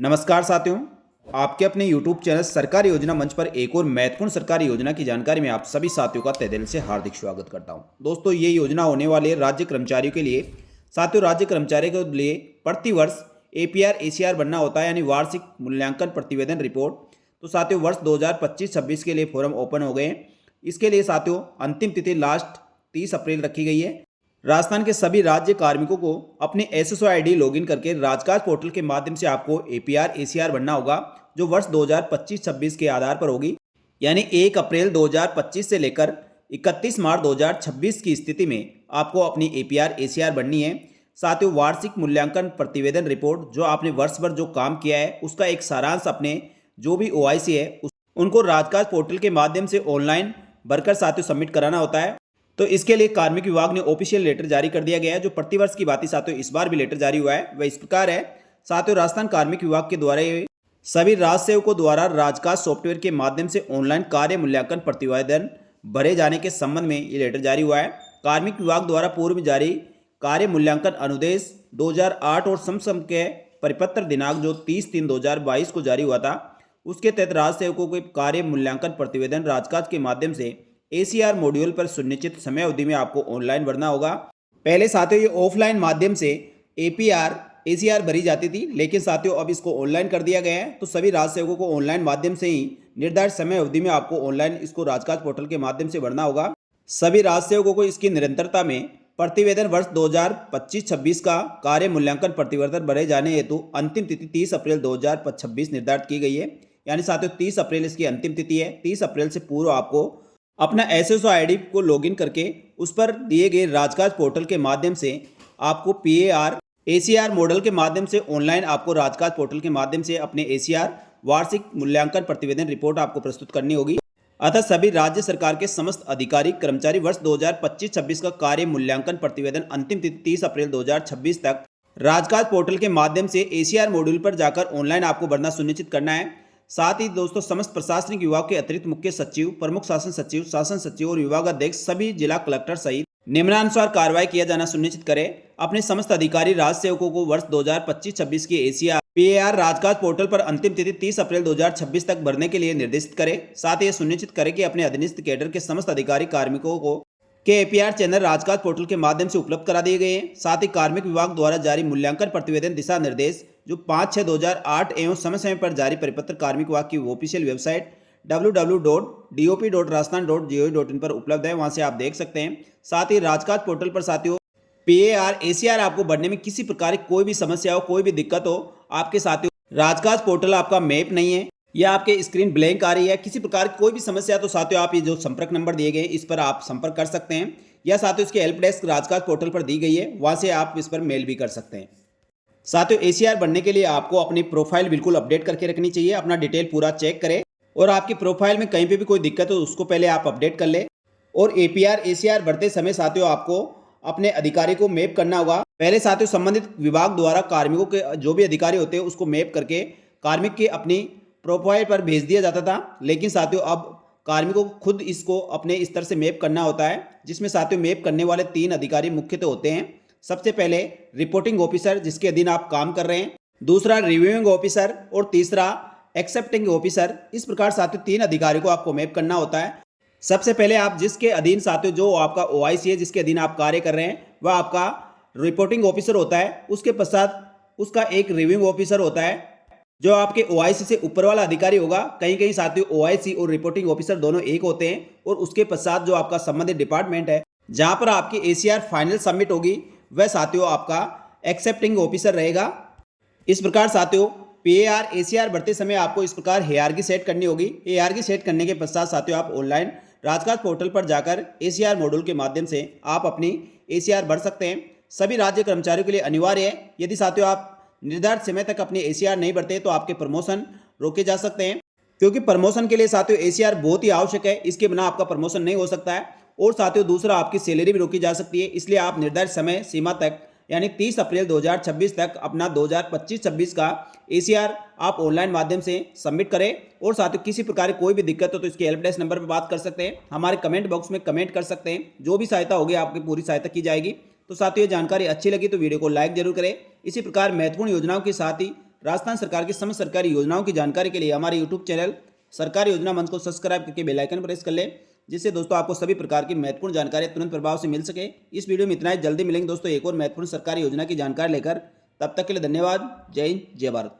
नमस्कार साथियों, आपके अपने YouTube चैनल सरकारी योजना मंच पर एक और महत्वपूर्ण सरकारी योजना की जानकारी में आप सभी साथियों का तहे दिल से हार्दिक स्वागत करता हूं। दोस्तों, ये योजना होने वाले राज्य कर्मचारियों के लिए। साथियों, राज्य कर्मचारियों के लिए प्रति वर्ष APR ACR बनना होता है, यानी वार्षिक मूल्यांकन प्रतिवेदन रिपोर्ट। तो साथियों, वर्ष 2025-26 के लिए फॉर्म ओपन हो गए हैं। इसके लिए साथियों अंतिम तिथि लास्ट 30 अप्रैल रखी गई है। राजस्थान के सभी राज्य कार्मिकों को अपने SSO ID लॉगिन करके राजकाज पोर्टल के माध्यम से आपको APR ACR बनना होगा, जो वर्ष 2025-26 के आधार पर होगी। यानी 1 अप्रैल 2025 से लेकर 31 मार्च 2026 की स्थिति में आपको अपनी APR ACR बननी है। साथियों, वार्षिक मूल्यांकन प्रतिवेदन रिपोर्ट, जो आपने वर्ष भर जो काम किया है उसका एक सारांश अपने जो भी OIC है उनको राजकाज पोर्टल के माध्यम से ऑनलाइन भरकर साथियों सबमिट कराना होता है। तो इसके लिए कार्मिक विभाग ने ऑफिशियल लेटर जारी कर दिया गया है, जो प्रतिवर्ष की बात साथियों इस बार भी लेटर जारी हुआ है। वह इस प्रकार है। साथियों, राजस्थान कार्मिक विभाग के द्वारा सभी राज्य सेवकों द्वारा राजकाज सॉफ्टवेयर के माध्यम से ऑनलाइन कार्य मूल्यांकन प्रतिवेदन भरे जाने के संबंध में ये लेटर जारी हुआ है। कार्मिक विभाग द्वारा पूर्व में जारी कार्य मूल्यांकन अनुदेश 2008 और समसम के परिपत्र दिनांक जो 30/3/2022 को जारी हुआ था, उसके तहत राज्य सेवकों के कार्य मूल्यांकन प्रतिवेदन राजकाज के माध्यम से ACR मॉड्यूल पर सुनिश्चित समय अवधि में आपको ऑनलाइन भरना होगा। पहले साथियों ये ऑफलाइन माध्यम से APR ACR भरी जाती थी, लेकिन साथियों अब इसको ऑनलाइन कर दिया गया है। तो सभी राज्य सेवकों को ऑनलाइन माध्यम से ही निर्धारित समय अवधि में आपको ऑनलाइन इसको राजकाज पोर्टल के माध्यम से भरना होगा। सभी राज्य सेवकों को इसकी निरंतरता में प्रतिवेदन वर्ष 2025-26 का कार्य मूल्यांकन प्रतिवेदन भरे जाने हेतु अंतिम तिथि 30 अप्रैल 2026 निर्धारित की गई है। यानी साथियों 30 अप्रैल इसकी अंतिम तिथि है। 30 अप्रैल से पूर्व आपको अपना SSO ID को लॉगिन करके उस पर दिए गए राजकाज पोर्टल के माध्यम से आपको PAR ACR मॉडल के माध्यम से ऑनलाइन आपको राजकाज पोर्टल के माध्यम से अपने ACR वार्षिक मूल्यांकन प्रतिवेदन रिपोर्ट आपको प्रस्तुत करनी होगी। अतः सभी राज्य सरकार के समस्त अधिकारी कर्मचारी वर्ष 2025-26 का कार्य मूल्यांकन प्रतिवेदन अंतिम तिथि 30 अप्रैल 2026 तक राजकाज पोर्टल के माध्यम से ACR मॉड्यूल पर जाकर ऑनलाइन आपको भरना सुनिश्चित करना है। साथ ही दोस्तों, समस्त प्रशासनिक विभाग के अतिरिक्त मुख्य सचिव, प्रमुख शासन सचिव और विभागाध्यक्ष सभी जिला कलेक्टर सहित निम्नानुसार कार्रवाई किया जाना सुनिश्चित करें। अपने समस्त अधिकारी राज्य सेवकों को वर्ष 2025-26 की ACR PAR राजकाज पोर्टल पर अंतिम तिथि 30 अप्रैल 2026 तक भरने के लिए निर्देशित करें। साथ ही यह सुनिश्चित करें कि अपने अधीनस्थ कैडर के समस्त अधिकारी कार्मिकों को के APR चैनल राजकाज पोर्टल के माध्यम से उपलब्ध करा दिए गए हैं। साथ ही कार्मिक विभाग द्वारा जारी मूल्यांकन प्रतिवेदन दिशा निर्देश जो 5/6/2008 एवं समय समय पर जारी परिपत्र कार्मिक विभाग की ऑफिशियल वेबसाइट www.dop.rajasthan.gov.in पर उपलब्ध है, वहां से आप देख सकते हैं। साथ ही राजकाज पोर्टल पर साथियों PAR ACR आपको भरने में किसी प्रकार की कोई भी समस्या हो, कोई भी दिक्कत हो, आपके साथियों राजकाज पोर्टल आपका मैप नहीं है या आपके स्क्रीन ब्लैंक आ रही है, किसी प्रकार की कोई भी समस्या, तो साथियों आप ये जो संपर्क नंबर दिए गए इस पर आप संपर्क कर सकते हैं, या साथियों इसकी हेल्प डेस्क राजकाज पोर्टल पर दी गई है, वहां से आप इस पर मेल भी कर सकते हैं। साथियों ACR बनने के लिए आपको अपनी प्रोफाइल बिल्कुल अपडेट करके रखनी चाहिए। अपना डिटेल पूरा चेक करें और आपकी प्रोफाइल में कहीं पे भी कोई दिक्कत हो उसको पहले आप अपडेट कर ले। और APR ACR भरते समय साथियों आपको अपने अधिकारी को मैप करना होगा। पहले साथियों संबंधित विभाग द्वारा कार्मिकों के जो भी अधिकारी होते हैं उसको मैप करके कार्मिक की अपनी प्रोफाइल पर भेज दिया जाता था, लेकिन साथियों अब कार्मिकों को खुद इसको अपने स्तर से मैप करना होता है, जिसमें साथियों मैप करने वाले 3 अधिकारी मुख्यतः होते हैं। सबसे पहले रिपोर्टिंग ऑफिसर, जिसके अधीन आप काम कर रहे हैं, दूसरा रिव्यूइंग ऑफिसर और तीसरा एक्सेप्टिंग ऑफिसर। इस प्रकार साथियों 3 अधिकारियों को आपको मैप करना होता है। सबसे पहले आप जिसके अधीन साथियों जो आपका OIC है, जिसके अधीन आप कार्य कर रहे हैं, वह आपका रिपोर्टिंग ऑफिसर होता है। उसके पश्चात उसका एक रिव्यूइंग ऑफिसर होता है जो आपके OIC से ऊपर वाला अधिकारी होगा। कहीं कहीं साथियों OIC और रिपोर्टिंग ऑफिसर दोनों एक होते हैं। और उसके पश्चात जो आपका संबंधित डिपार्टमेंट है जहां पर आपकी ACR फाइनल सबमिट होगी, वह साथियों आपका एक्सेप्टिंग ऑफिसर रहेगा। इस प्रकार साथियों PAR ACR भरते समय आपको इस प्रकार हायरार्की सेट करनी होगी। हायरार्की सेट करने के पश्चात साथियों आप ऑनलाइन राजकाज पोर्टल पर जाकर ACR मॉड्यूल के माध्यम से आप अपनी ACR भर सकते हैं। सभी राज्य कर्मचारियों के लिए अनिवार्य है। यदि साथियों आप निर्धारित समय तक अपनी ACR नहीं भरते तो आपके प्रमोशन रोके जा सकते हैं, क्योंकि प्रमोशन के लिए साथियों ACR बहुत ही आवश्यक है। इसके बिना आपका प्रमोशन नहीं हो सकता है। और साथियों दूसरा आपकी सैलरी भी रोकी जा सकती है। इसलिए आप निर्धारित समय सीमा तक यानी 30 अप्रैल 2026 तक अपना 2025-26 का ACR आप ऑनलाइन माध्यम से सबमिट करें। और साथियों किसी प्रकार की कोई भी दिक्कत हो तो इसके हेल्प डेस्क नंबर पर बात कर सकते हैं, हमारे कमेंट बॉक्स में कमेंट कर सकते हैं। जो भी सहायता होगी आपकी पूरी सहायता की जाएगी। तो साथियों ये जानकारी अच्छी लगी तो वीडियो को लाइक जरूर करें। इसी प्रकार महत्वपूर्ण योजनाओं के साथ ही राजस्थान सरकार की समस्त सरकारी योजनाओं की जानकारी के लिए हमारे यूट्यूब चैनल सरकारी योजना मंच को सब्सक्राइब करके बेल आइकन प्रेस कर लें, जिससे दोस्तों आपको सभी प्रकार की महत्वपूर्ण जानकारी तुरंत प्रभाव से मिल सके। इस वीडियो में इतना ही, जल्दी मिलेंगे दोस्तों एक और महत्वपूर्ण सरकारी योजना की जानकारी लेकर। तब तक के लिए धन्यवाद। जय हिंद, जय भारत।